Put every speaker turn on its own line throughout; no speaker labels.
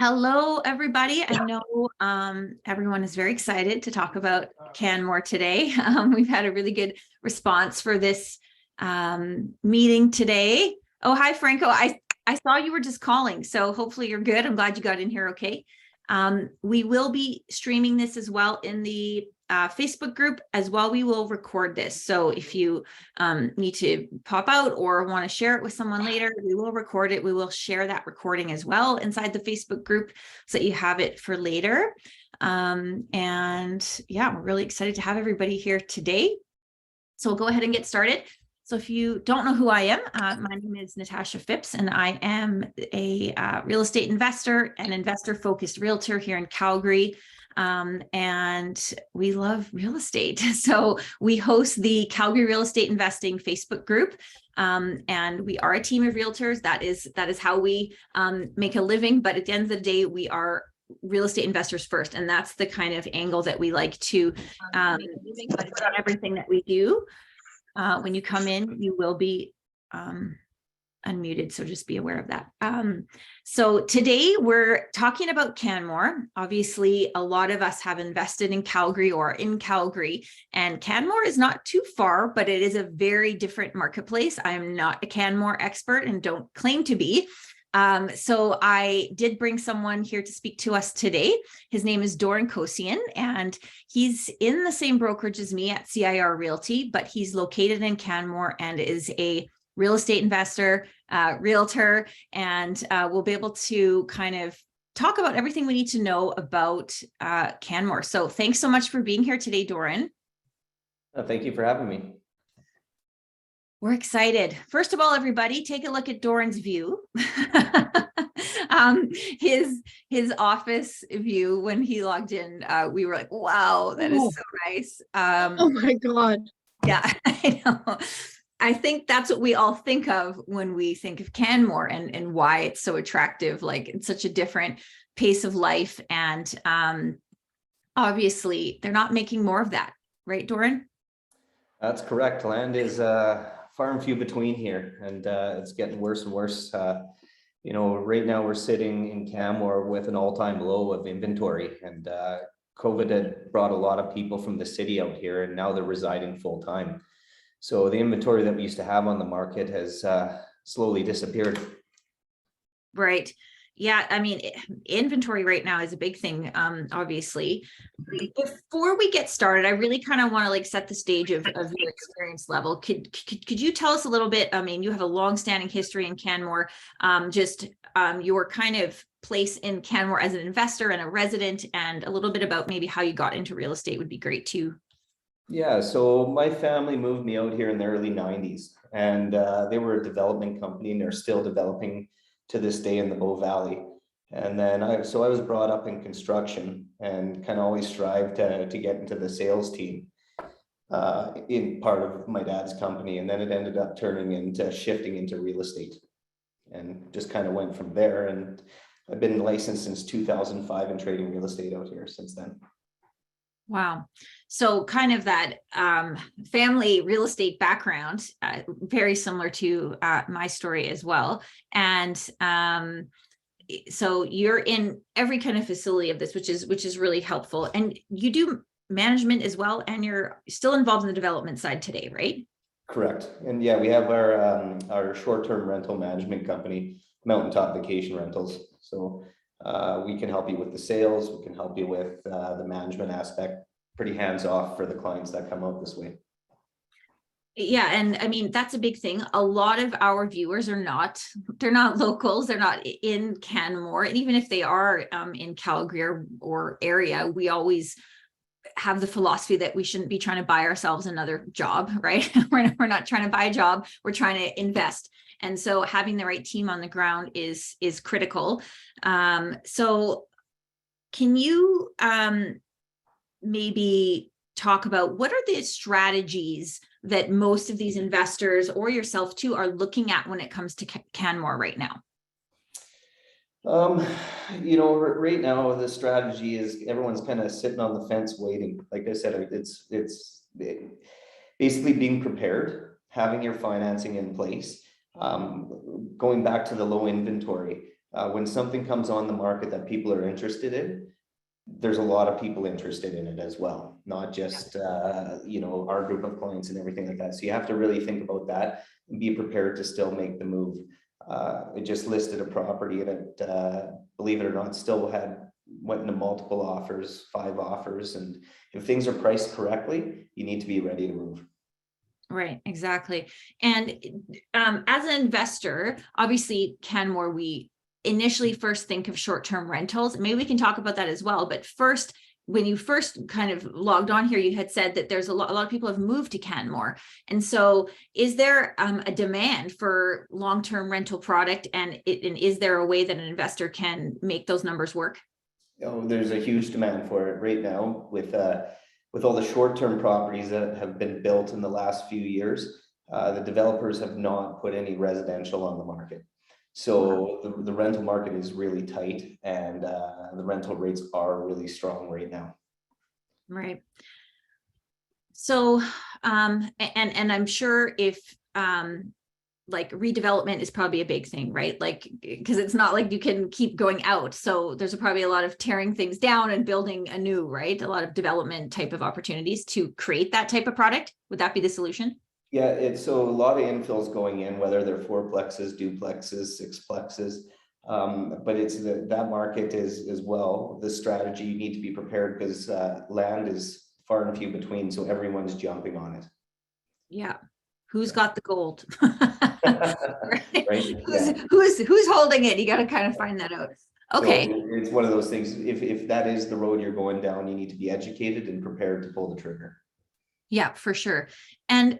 Hello, everybody. I know everyone is very excited to talk about Canmore today. We've had a really good response for this meeting today. Oh, hi, Franco. I saw you were just calling, so hopefully you're good. I'm glad you got in here okay. We will be streaming this as well in the Facebook group as well. We will record this. So if you need to pop out or want to share it with someone later, we will record it. We will share that recording as well inside the Facebook group so that you have it for later. And yeah, we're really excited to have everybody here today. So we'll go ahead and get started. So if you don't know who I am, my name is Natasha Phipps, and I am a real estate investor and investor-focused realtor here in Calgary. And we love real estate. So we host the Calgary Real Estate Investing Facebook group. And we are a team of realtors. That is how we make a living. But at the end of the day, we are real estate investors first. And that's the kind of angle that we like to put on everything that we do. When you come in, you will be unmuted, so just be aware of that. So today we're talking about Canmore. Obviously, a lot of us have invested in Calgary or in Calgary, and Canmore is not too far, but it is a very different marketplace. I am not a Canmore expert and don't claim to be. So I did bring someone here to speak to us today. His name is Doran Kocian, and he's in the same brokerage as me at CIR Realty, but he's located in Canmore and is a real estate investor, realtor, and we'll be able to kind of talk about everything we need to know about Canmore. So thanks so much for being here today, Doran.
Thank you for having me.
We're excited. First of all, everybody, take a look at Doran's view. His office view when he logged in, we were like, wow, that is so nice.
Oh my God.
Yeah, I know. I think that's what we all think of when we think of Canmore and why it's so attractive. Like, it's such a different pace of life. And obviously, they're not making more of that. Right, Doran?
That's correct. Land is far and few between here, and it's getting worse and worse. Right now we're sitting in Canmore with an all-time low of inventory, and COVID had brought a lot of people from the city out here, and now they're residing full-time. So the inventory that we used to have on the market has slowly disappeared.
Right. Yeah, I mean, inventory right now is a big thing, obviously. Before we get started, I really kind of want to set the stage of your experience level. Could you tell us a little bit? I mean, you have a long-standing history in Canmore, your kind of place in Canmore as an investor and a resident, and a little bit about maybe how you got into real estate would be great too.
Yeah, so my family moved me out here in the early 90s, and they were a development company, and they're still developing to this day in the Bow Valley. And then I was brought up in construction and kind of always strived to get into the sales team in part of my dad's company. And then it ended up shifting into real estate, and just kind of went from there. And I've been licensed since 2005 and trading real estate out here since then.
Wow. So kind of that family real estate background, very similar to my story as well. And so you're in every kind of facility of this, which is really helpful. And you do management as well, and you're still involved in the development side today, right?
Correct. And yeah, we have our short-term rental management company, Mountaintop Vacation Rentals. So we can help you with the sales. We can help you with the management aspect. Pretty hands-off for the clients that come out this way.
Yeah, and I mean, that's a big thing. A lot of our viewers they're not locals, they're not in Canmore. And even if they are in Calgary or area, we always have the philosophy that we shouldn't be trying to buy ourselves another job, right? We're not trying to buy a job, we're trying to invest. And so having the right team on the ground is critical. So can you maybe talk about what are the strategies that most of these investors or yourself too are looking at when it comes to Canmore right now?
Right now the strategy is everyone's kind of sitting on the fence waiting. Like I said, it's basically being prepared, having your financing in place, going back to the low inventory. When something comes on the market that people are interested in, there's a lot of people interested in it as well, not just our group of clients and everything like that. So you have to really think about that and be prepared to still make the move. It just listed a property and it, believe it or not, still went into multiple offers, 5 offers. And if things are priced correctly, you need to be ready to move.
Right, exactly. And as an investor, obviously, Canmore, we initially first think of short-term rentals. Maybe we can talk about that as well. But first, when you first kind of logged on here, you had said that there's a lot of people have moved to Canmore. And so is there a demand for long-term rental product? And is there a way that an investor can make those numbers work?
Oh, there's a huge demand for it right now with all the short-term properties that have been built in the last few years. The developers have not put any residential on the market. So the rental market is really tight, and the rental rates are really strong right now.
Right. So, and I'm sure if like redevelopment is probably a big thing, right? Like, because it's not like you can keep going out. So there's probably a lot of tearing things down and building anew, right? A lot of development type of opportunities to create that type of product. Would that be the solution?
Yeah, it's so a lot of infills going in, whether they're fourplexes, duplexes, sixplexes. But it's that market is as well. The strategy, you need to be prepared because land is far and few between, so everyone's jumping on it.
Yeah. Who's got the gold?
Right?
Who's holding it? You got to kind of find that out. Okay.
So it's one of those things. If that is the road you're going down, you need to be educated and prepared to pull the trigger.
Yeah, for sure. And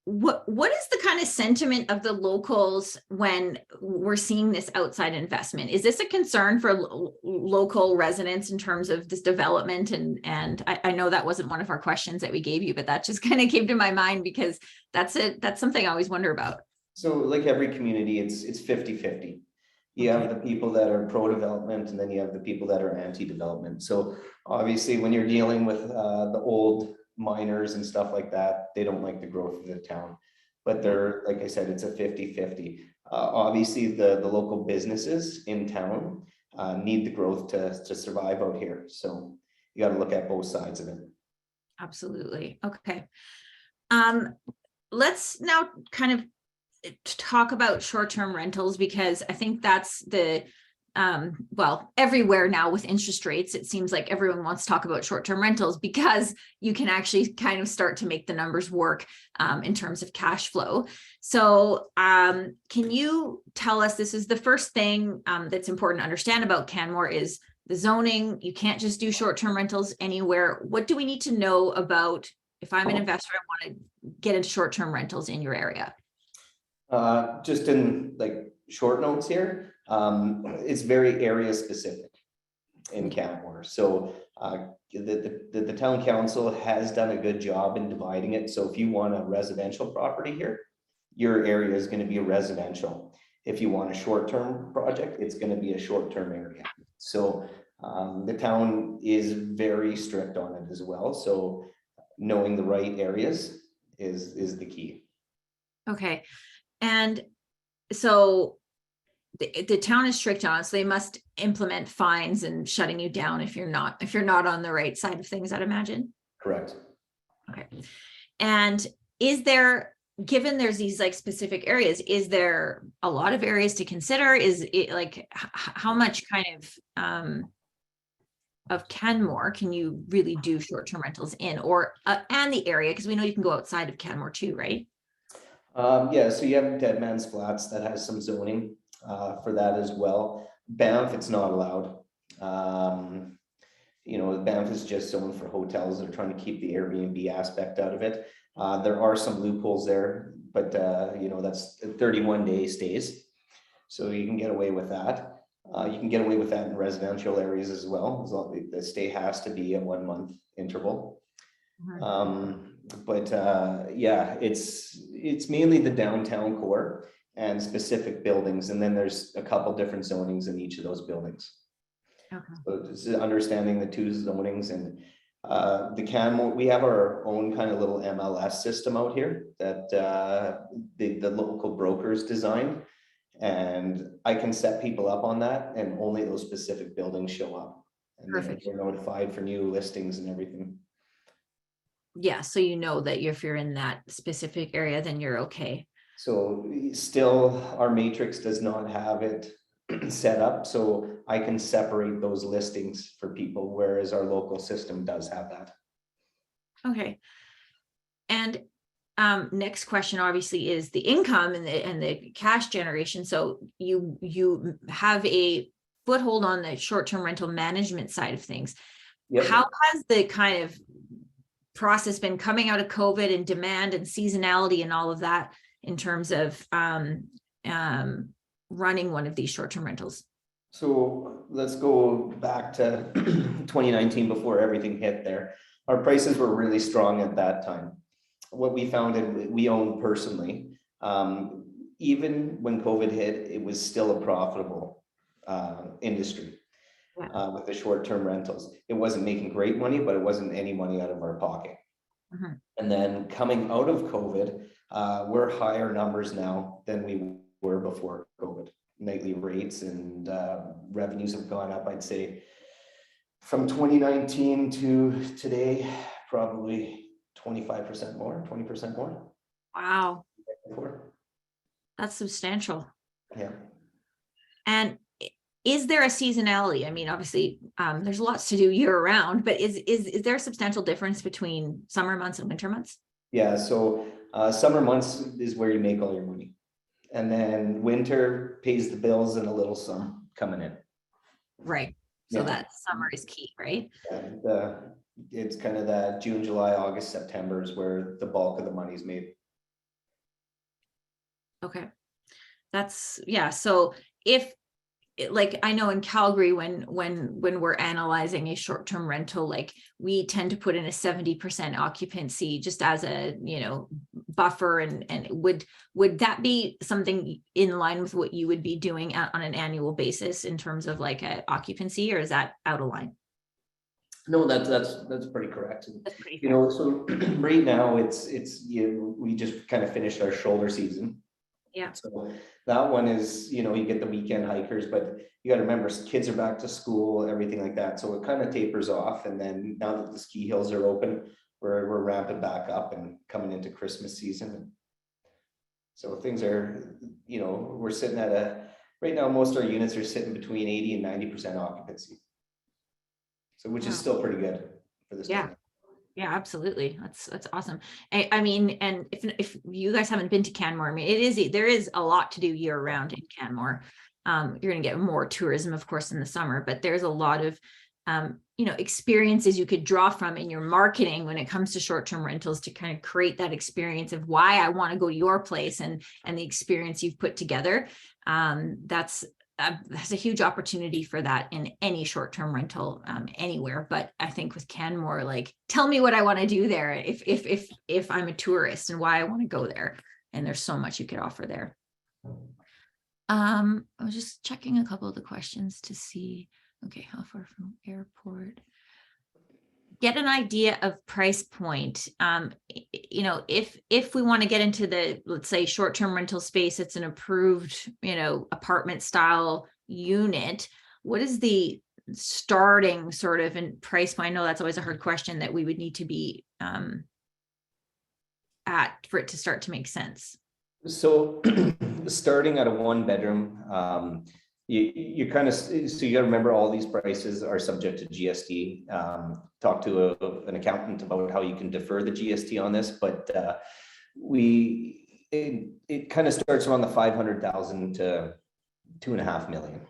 what is the kind of sentiment of the locals when we're seeing this outside investment? Is this a concern for local residents in terms of this development? And I know that wasn't one of our questions that we gave you, but that just kind of came to my mind because that's something I always wonder about.
So like every community, it's 50-50. You have the people that are pro-development, and then you have the people that are anti-development. So obviously when you're dealing with the old miners and stuff like that, they don't like the growth of the town. But they're, like I said, it's a 50-50. Obviously the local businesses in town need the growth to survive out here. So you got to look at both sides of it.
Absolutely. Okay. Let's now kind of talk about short-term rentals, because I think that's the well, everywhere now with interest rates, it seems like everyone wants to talk about short-term rentals because you can actually kind of start to make the numbers work in terms of cash flow. So can you tell us, this is the first thing that's important to understand about Canmore is the zoning. You can't just do short-term rentals anywhere. What do we need to know about if I'm an investor, I want to get into short-term rentals in your area?
Just in like short notes here, it's very area specific in Canmore. So the town council has done a good job in dividing it. So if you want a residential property here, your area is going to be a residential. If you want a short-term project, it's going to be a short-term area. So the town is very strict on it as well. So knowing the right areas is the key. Okay.
And so the town is strict on it, so they must implement fines and shutting you down if you're not on the right side of things, I'd imagine.
Correct.
Okay. And is there, given there's these like specific areas, is there a lot of areas to consider? Is it like how much kind of Canmore can you really do short-term rentals in, or and the area, because we know you can go outside of Canmore too, right?
Yeah, so you have Dead Man's Flats that has some zoning for that as well. Banff, it's not allowed. Banff is just zoned for hotels. They're trying to keep the Airbnb aspect out of it. There are some loopholes there, but that's 31-day stays. So you can get away with that. You can get away with that in residential areas as well. As long as the stay has to be a 1-month interval. Yeah, it's mainly the downtown core and specific buildings, and then there's a couple different zonings in each of those buildings. Okay. So just understanding the 2 zonings and the Canmore, we have our own kind of little MLS system out here that the local brokers designed, And I can set people up on that, and only those specific buildings show up. And then
Perfect.
they're notified for new listings and everything.
Yeah, so you know that if you're in that specific area, then you're okay.
So still, our matrix does not have it set up, so I can separate those listings for people, whereas our local system does have that.
Okay. And next question obviously is the income and the cash generation. So you have a foothold on the short-term rental management side of things.
Yep.
How has the kind of process been coming out of COVID and demand and seasonality and all of that in terms of running one of these short-term rentals?
So let's go back to 2019 before everything hit there. Our prices were really strong at that time. What we found, and we owned personally, even when COVID hit, it was still a profitable industry. With the short-term rentals. It wasn't making great money, but it wasn't any money out of our pocket.
Mm-hmm.
And then coming out of COVID, we're higher numbers now than we were before COVID. Nightly rates and revenues have gone up, I'd say, from 2019 to today, probably 25% more, 20% more.
Wow. That's substantial.
Yeah.
And is there a seasonality? I mean, obviously, there's lots to do year round, but is there a substantial difference between summer months and winter months?
Yeah, so summer months is where you make all your money. And then winter pays the bills and a little some coming in.
Right. So that summer is key, right?
And it's kind of that June, July, August, September is where the bulk of the money is made.
Okay. That's, yeah. So if, like, I know in Calgary, when we're analyzing a short-term rental, like we tend to put in a 70% occupancy just as a, buffer. And would that be something in line with what you would be doing on an annual basis in terms of like a occupancy, or is that out of line?
No, that's pretty correct.
That's pretty fair.
So right now we just kind of finished our shoulder season.
Yeah.
So that one is, you get the weekend hikers, but you got to remember kids are back to school, everything like that. So it kind of tapers off. And then now that the ski hills are open, we're ramping back up and coming into Christmas season. So things are, we're sitting at right now, most of our units are sitting between 80 and 90% occupancy. So which is still pretty good for this.
Yeah. Yeah, absolutely. That's awesome. I mean, and if you guys haven't been to Canmore, I mean, there is a lot to do year round in Canmore. You're going to get more tourism, of course, in the summer, but there's a lot of, experiences you could draw from in your marketing when it comes to short-term rentals to kind of create that experience of why I want to go to your place and the experience you've put together. That's a huge opportunity for that in any short-term rental anywhere. But I think with Canmore, like, tell me what I want to do there if I'm a tourist and why I want to go there. And there's so much you could offer there. I was just checking a couple of the questions to see, okay, how far from airport? Get an idea of price point. If we want to get into the, let's say, short-term rental space, it's an approved, apartment style unit. What is the starting sort of in price point? I know that's always a hard question that we would need to be at for it to start to make sense.
So starting at a 1-bedroom, you kind of, so you got to remember all these prices are subject to GST. Talk to an accountant about how you can defer the GST on this, but it kind of starts around the 500,000 to 2.5 million.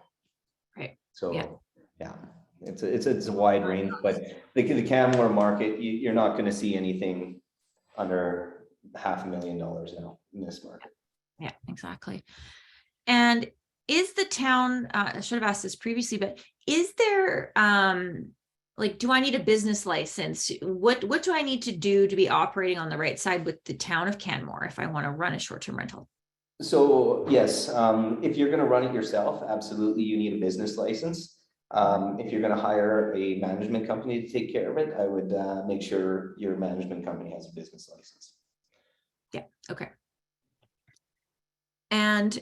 Right.
So yeah, it's a wide range, but the Canmore market, you're not going to see anything under $500,000 now in this market.
Yeah, exactly. And is the town, I should have asked this previously, but is there, do I need a business license? What do I need to do to be operating on the right side with the town of Canmore if I want to run a short-term rental?
So yes, if you're going to run it yourself, absolutely, you need a business license. If you're going to hire a management company to take care of it, I would make sure your management company has a business license.
Yeah. Okay. And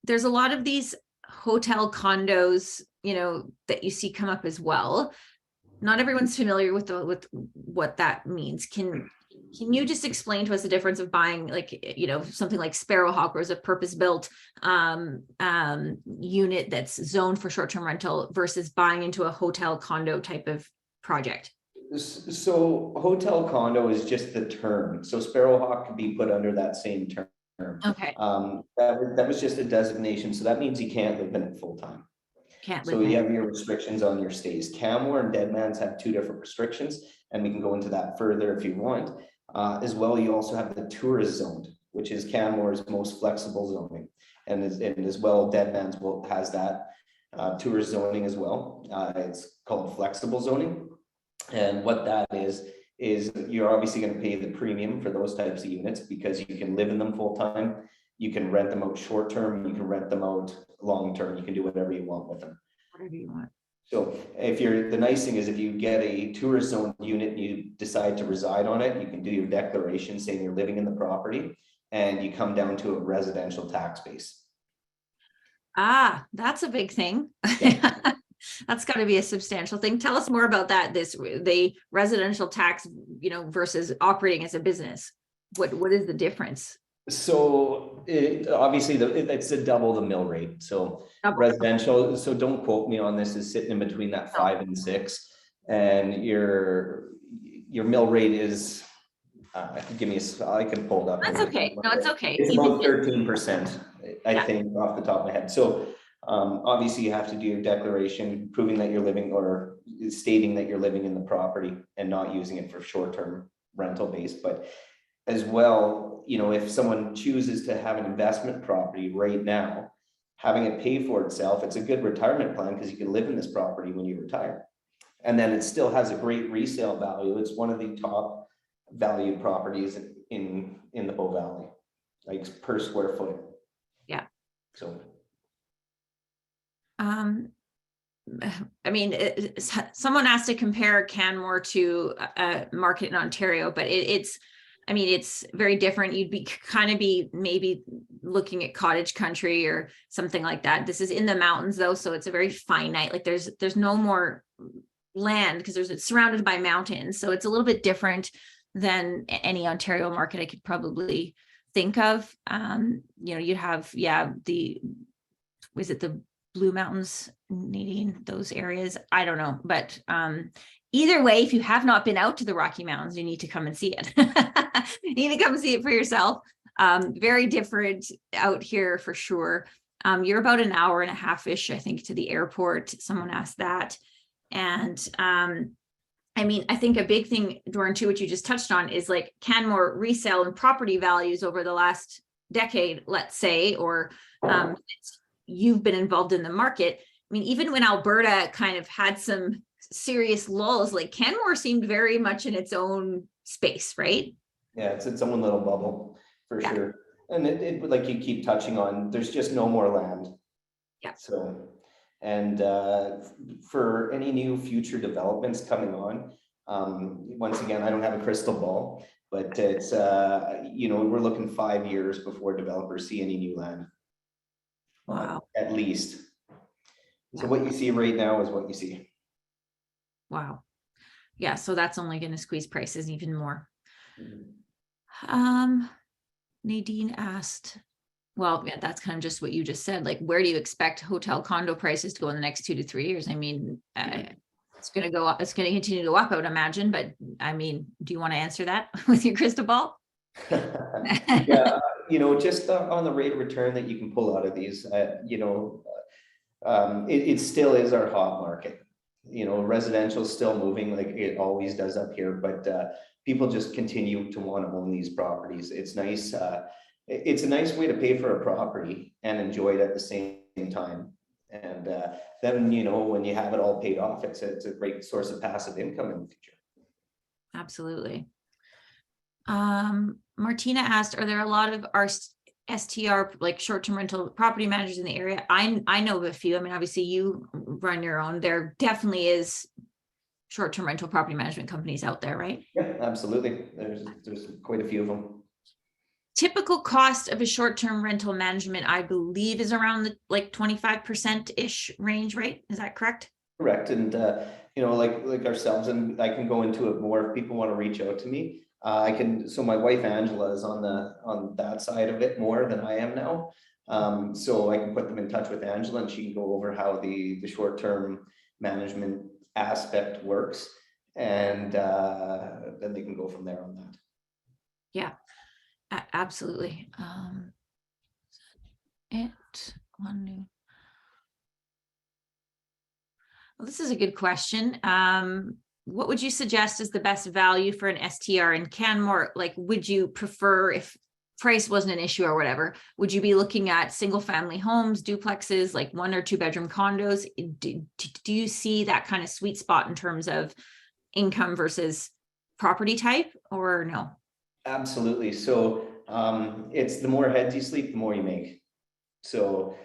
there's a lot of these hotel condos, that you see come up as well. Not everyone's familiar with what that means. Can you just explain to us the difference of buying something like Sparrowhawk, or is a purpose-built unit that's zoned for short-term rental versus buying into a hotel condo type of project?
So hotel condo is just the term. So Sparrowhawk could be put under that same term.
Okay.
That was just a designation. So that means you can't live in it full time.
Can't
So
live
you
in.
have your restrictions on your stays. Canmore and Deadman's have two different restrictions, and we can go into that further if you want. As well, you also have the tourist zone, which is Canmore's most flexible zoning, and as well, Deadman's has that tourist zoning as well. It's called flexible zoning, and what that is you're obviously going to pay the premium for those types of units because you can live in them full time. You can rent them out short term. You can rent them out long term. You can do whatever you want with them.
Whatever you want.
So the nice thing is if you get a tourist zone unit and you decide to reside on it, you can do your declaration saying you're living in the property, and you come down to a residential tax base.
That's a big thing.
Yeah.
That's got to be a substantial thing. Tell us more about that. The residential tax, versus operating as a business. What is the difference?
So obviously it's a double the mill rate. So residential, so don't quote me on this, is sitting in between that 5 and 6, and your mill rate is I can pull it up.
That's okay. No, it's okay.
It's about 13%, I think, off the top of my head. So obviously you have to do your declaration proving that you're living, or stating that you're living in the property and not using it for short-term rental base. But as well, if someone chooses to have an investment property right now, having it pay for itself, it's a good retirement plan because you can live in this property when you retire. And then it still has a great resale value. It's one of the top valued properties in the Bow Valley, like per square foot.
Yeah.
So.
Someone asked to compare Canmore to a market in Ontario, but it's very different. You'd be maybe looking at cottage country or something like that. This is in the mountains though, so it's a very finite, like there's no more land because it's surrounded by mountains. So it's a little bit different than any Ontario market I could probably think of. You'd have, was it the Blue Mountains, Nadine, those areas? I don't know, but either way, if you have not been out to the Rocky Mountains, you need to come and see it. You need to come see it for yourself. Very different out here for sure. You're about an hour and a half-ish, I think, to the airport. Someone asked that. And I think a big thing, Doran, too, what you just touched on is like Canmore resale and property values over the last decade, let's say, or you've been involved in the market. Even when Alberta kind of had some serious lulls, like Canmore seemed very much in its own space, right?
Yeah, it's its own little bubble for sure. And it like you keep touching on, there's just no more land.
Yeah.
So, and for any new future developments coming on, once again, I don't have a crystal ball, but it's, we're looking 5 years before developers see any new land.
Wow.
At least. So what you see right now is what you see.
Wow. Yeah, so that's only going to squeeze prices even more. Nadine asked, well, yeah, that's kind of just what you just said. Like, where do you expect hotel condo prices to go in the next 2 to 3 years? It's going to go up. It's going to continue to go up, I would imagine. But do you want to answer that with your crystal ball?
Yeah, just on the rate of return that you can pull out of these, it still is our hot market. Residential is still moving like it always does up here, but people just continue to want to own these properties. It's nice. It's a nice way to pay for a property and enjoy it at the same time. And then, when you have it all paid off, it's a great source of passive income in the future.
Absolutely. Martina asked, are there a lot of our STR, like short-term rental property managers in the area? I know of a few. Obviously you run your own. There definitely is short-term rental property management companies out there, right?
Yeah, absolutely. There's quite a few of them.
typical cost of a short-term rental management, I believe, is around the like 25%-ish range, right? Is that correct?
Correct. And, like ourselves, and I can go into it more if people want to reach out to me. I can, so my wife Angela is on that side of it more than I am now. So I can put them in touch with Angela and she can go over how the short-term management aspect works. And then they can go from there on that.
Yeah, absolutely. Well, this is a good question. What would you suggest is the best value for an STR in Canmore? Like, would you prefer, if price wasn't an issue or whatever, would you be looking at single family homes, duplexes, like 1 or 2 bedroom condos? Do you see that kind of sweet spot in terms of income versus property type, or no?
Absolutely. So it's the more heads you sleep, the more you make. So,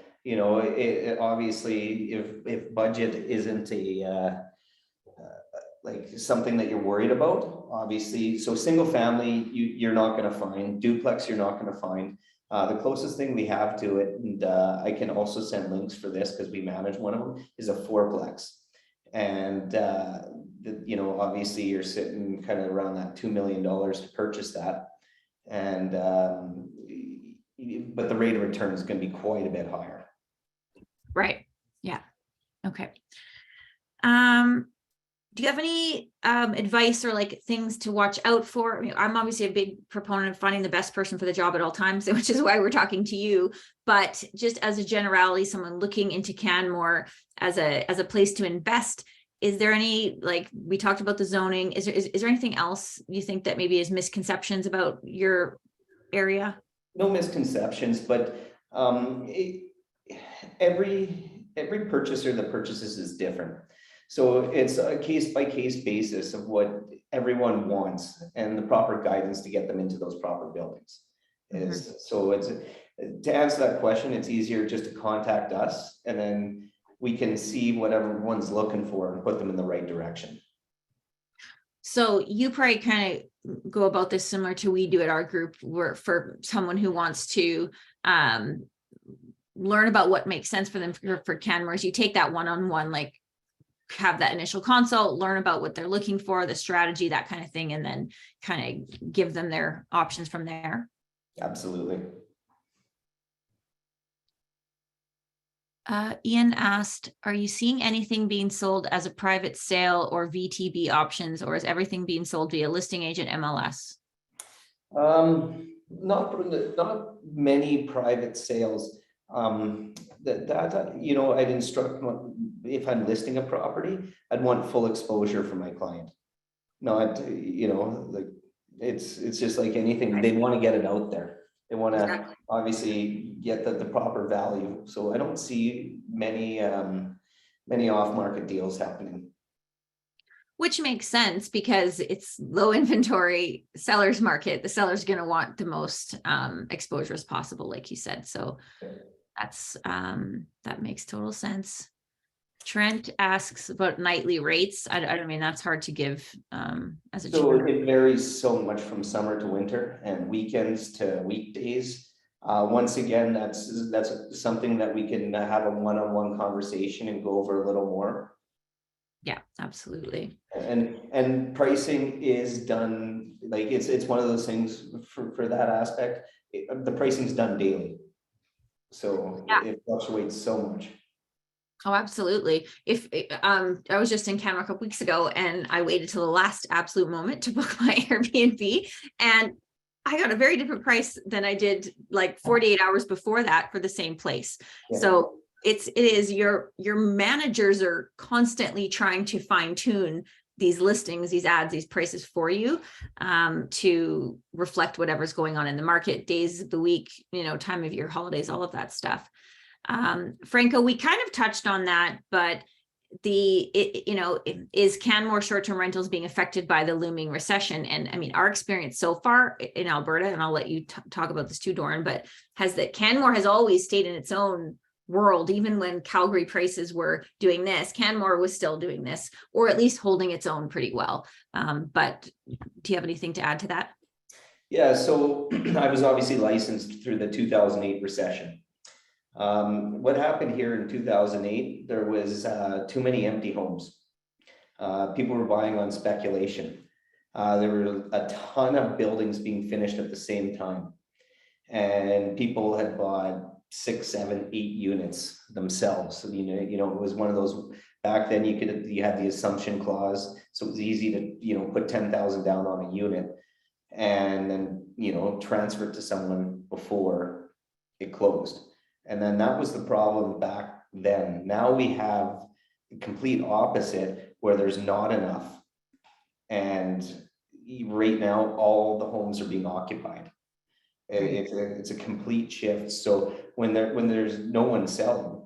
obviously, if budget isn't like something that you're worried about, obviously, so single family, you're not going to find. Duplex, you're not going to find. The closest thing we have to it, and I can also send links for this because we manage one of them, is a fourplex. And obviously you're sitting kind of around that $2 million to purchase that. And but the rate of return is going to be quite a bit higher.
Right. Yeah. Okay. Do you have any advice or like things to watch out for? I mean, I'm obviously a big proponent of finding the best person for the job at all times, which is why we're talking to you. But just as a generality, someone looking into Canmore as a place to invest, is there any, like we talked about the zoning, is there anything else you think that maybe is misconceptions about your area?
No misconceptions, but every purchaser that purchases is different. So it's a case by case basis of what everyone wants and the proper guidance to get them into those proper buildings. So it's, to answer that question, it's easier just to contact us and then we can see what everyone's looking for and put them in the right direction.
So you probably kind of go about this similar to we do at our group, where for someone who wants to learn about what makes sense for them for Canmore, you take that one-on-one, like have that initial consult, learn about what they're looking for, the strategy, that kind of thing, and then kind of give them their options from there.
Absolutely.
Ian asked, are you seeing anything being sold as a private sale or VTB options, or is everything being sold via listing agent MLS?
Not many private sales. I'd instruct, if I'm listing a property, I'd want full exposure for my client. Not, like it's just like anything, they want to get it out there. They want to obviously get the proper value. So I don't see many off-market deals happening.
Which makes sense because it's low inventory seller's market. The seller's going to want the most exposure as possible, like you said. So that's that makes total sense. Trent asks about nightly rates. I mean, that's hard to give as a
so it varies so much from summer to winter and weekends to weekdays. Once again, that's something that we can have a one-on-one conversation and go over a little more.
Yeah, absolutely.
And pricing is done, like it's one of those things for that aspect. The pricing is done daily, so it fluctuates so much.
Oh, absolutely. If I was just in Canmore a couple weeks ago and I waited till the last absolute moment to book my Airbnb, and I got a very different price than I did like 48 hours before that for the same place. Yeah. So it is your managers are constantly trying to fine tune these listings, these ads, these prices for you to reflect whatever's going on in the market, days of the week, time of year, holidays, all of that stuff. Franco, we kind of touched on that, but is Canmore short-term rentals being affected by the looming recession? And I mean, our experience so far in Alberta, and I'll let you talk about this too, Doran, but Canmore has always stayed in its own world. Even when Calgary prices were doing this, Canmore was still doing this, or at least holding its own pretty well. But do you have anything to add to that?
Yeah, so I was obviously licensed through the 2008 recession. What happened here in 2008, there was too many empty homes. People were buying on speculation. There were a ton of buildings being finished at the same time. And people had bought 6, 7, 8 units themselves. So, it was one of those, back then you had the assumption clause. So it was easy to, put 10,000 down on a unit and then, transfer it to someone before it closed. And then that was the problem back then. Now we have the complete opposite where there's not enough. And right now, all the homes are being occupied. It's a complete shift. So when there's no one selling,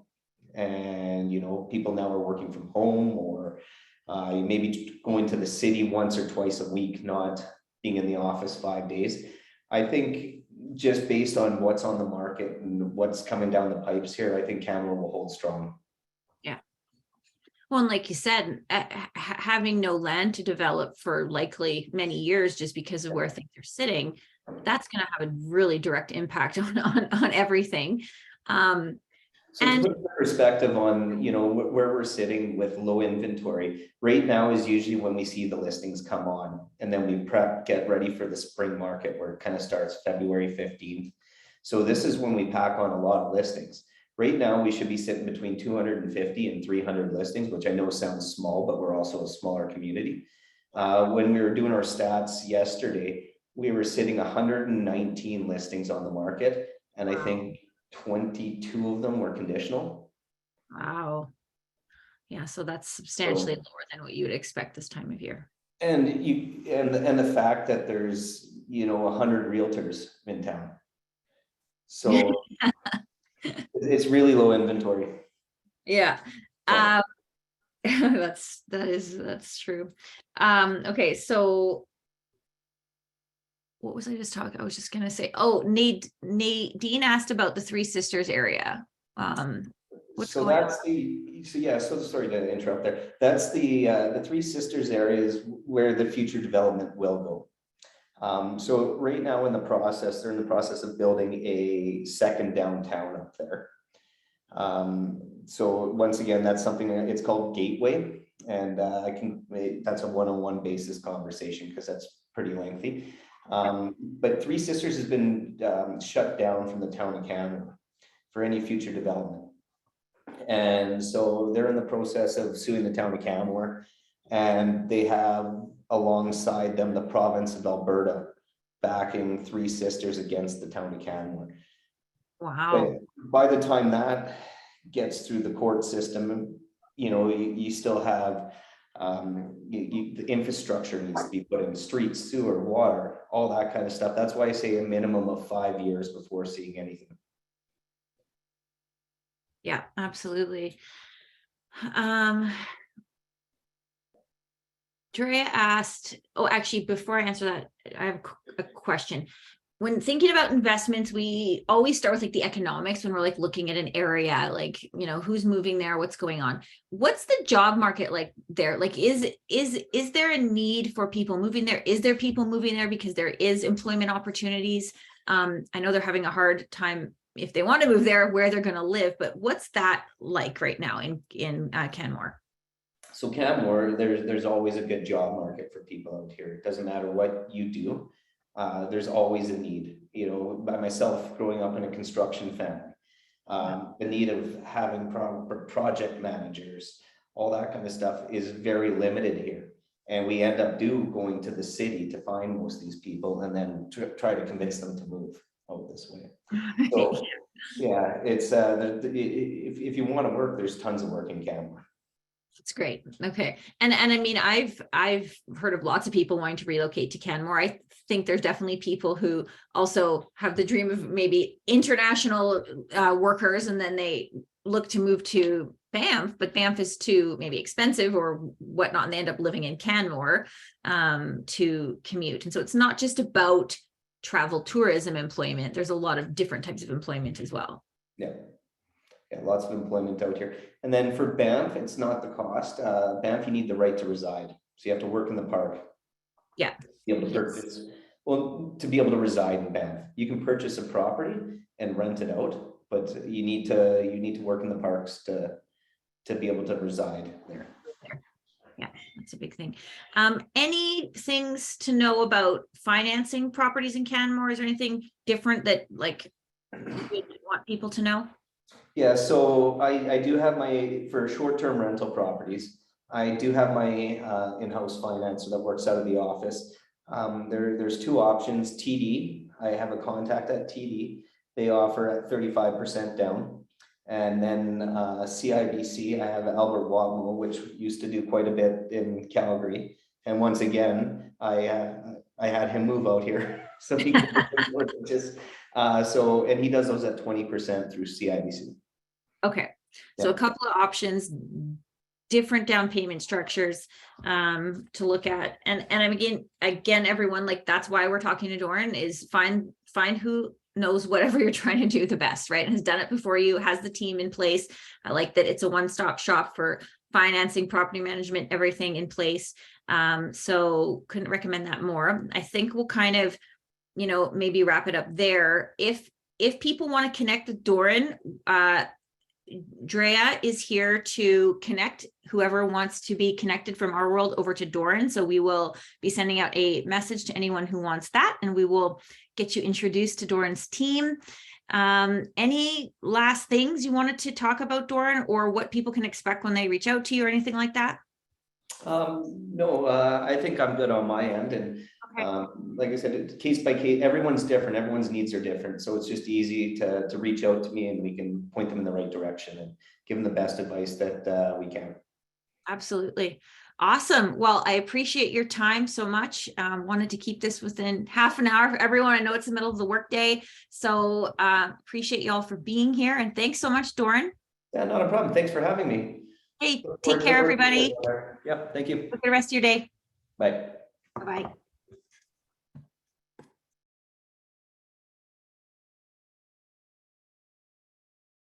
and people now are working from home, or maybe going to the city once or twice a week, not being in the office 5 days. I think just based on what's on the market and what's coming down the pipes here, I think Canmore will hold strong.
Yeah. Well, and like you said, having no land to develop for likely many years just because of where things are sitting, that's going to have a really direct impact on everything.
So to put perspective on, where we're sitting with low inventory, right now is usually when we see the listings come on, and then we get ready for the spring market where it kind of starts February 15th. So this is when we pack on a lot of listings. Right now, we should be sitting between 250 and 300 listings, which I know sounds small, but we're also a smaller community. When we were doing our stats yesterday, we were sitting 119 listings on the market, and I think 22 of them were conditional.
Wow. Yeah, so that's substantially lower than what you would expect this time of year.
And the fact that there's 100 realtors in town. So it's really low inventory.
Yeah. That's true. Okay, so what was I just talking? I was just gonna say, Nadine asked about the Three Sisters area. What's
So
going
that's on? So sorry to interrupt there. That's the Three Sisters area is where the future development will go. So right now they're in the process of building a second downtown up there. So once again, that's something it's called Gateway, and that's a one-on-one basis conversation because that's pretty lengthy. But Three Sisters has been shut down from the town of Canmore for any future development. And so they're in the process of suing the town of Canmore, and they have alongside them the province of Alberta backing Three Sisters against the town of Canmore.
Wow.
But by the time that gets through the court system, you still have the infrastructure needs to be put in, streets, sewer, water, all that kind of stuff. That's why I say a minimum of 5 years before seeing anything.
Yeah, absolutely. Drea asked, actually, before I answer that, I have a question. When thinking about investments, we always start with like the economics when we're like looking at an area, like, who's moving there, what's going on. What's the job market like there? Like, is there a need for people moving there? Is there people moving there because there is employment opportunities? I know they're having a hard time if they want to move there, where they're going to live, but what's that like right now in Canmore?
So Canmore, there's always a good job market for people out here. It doesn't matter what you do. There's always a need, by myself growing up in a construction family, the need of having project managers, all that kind of stuff is very limited here. And we end up going to the city to find most of these people and then try to convince them to move out this way. So yeah, it's if you want to work, there's tons of work in Canmore.
That's great. Okay. And I mean, I've heard of lots of people wanting to relocate to Canmore. I think there's definitely people who also have the dream of maybe international workers, and then they look to move to Banff, but Banff is too maybe expensive or whatnot, and they end up living in Canmore to commute. And so it's not just about travel tourism employment. There's a lot of different types of employment as well.
Yeah. Yeah, lots of employment out here. And then for Banff, it's not the cost. Banff, you need the right to reside. So you have to work in the park.
Yeah.
Be able to purchase Well, to be able to reside in Banff. You can purchase a property and rent it out, but you need to work in the parks to be able to reside there.
Yeah, that's a big thing. Any things to know about financing properties in Canmore? Is there anything different that like you want people to know?
Yeah, so I do have for short-term rental properties, I do have my in-house financer that works out of the office. There's two options. TD, I have a contact at TD. They offer at 35% down. And then CIBC, I have Albert Watmo, which used to do quite a bit in Calgary. And once again, I had him move out here. So he can just and he does those at 20% through CIBC.
Okay, so
Yeah.
a couple of options, different down payment structures to look at. And again, everyone, like that's why we're talking to Doran, is find who knows whatever you're trying to do the best, right? And has done it before you, has the team in place. I like that it's a one-stop shop for financing, property management, everything in place. So couldn't recommend that more. I think we'll kind of, maybe wrap it up there. If people want to connect with Doran, Drea is here to connect whoever wants to be connected from our world over to Doran. So we will be sending out a message to anyone who wants that, and we will get you introduced to Doran's team. Any last things you wanted to talk about, Doran, or what people can expect when they reach out to you or anything like that?
No, I think I'm good on my end. And
Okay.
like I said, case by case, everyone's different. Everyone's needs are different. So it's just easy to reach out to me, and we can point them in the right direction and give them the best advice that we can.
Absolutely. Awesome. Well, I appreciate your time so much. Wanted to keep this within half an hour for everyone. I know it's the middle of the workday, so appreciate you all for being here. And thanks so much, Doran.
Yeah, not a problem. Thanks for having me.
Hey, take care, everybody.
Yep. Thank you.
Have a good rest of your day.
Bye.
Bye-bye.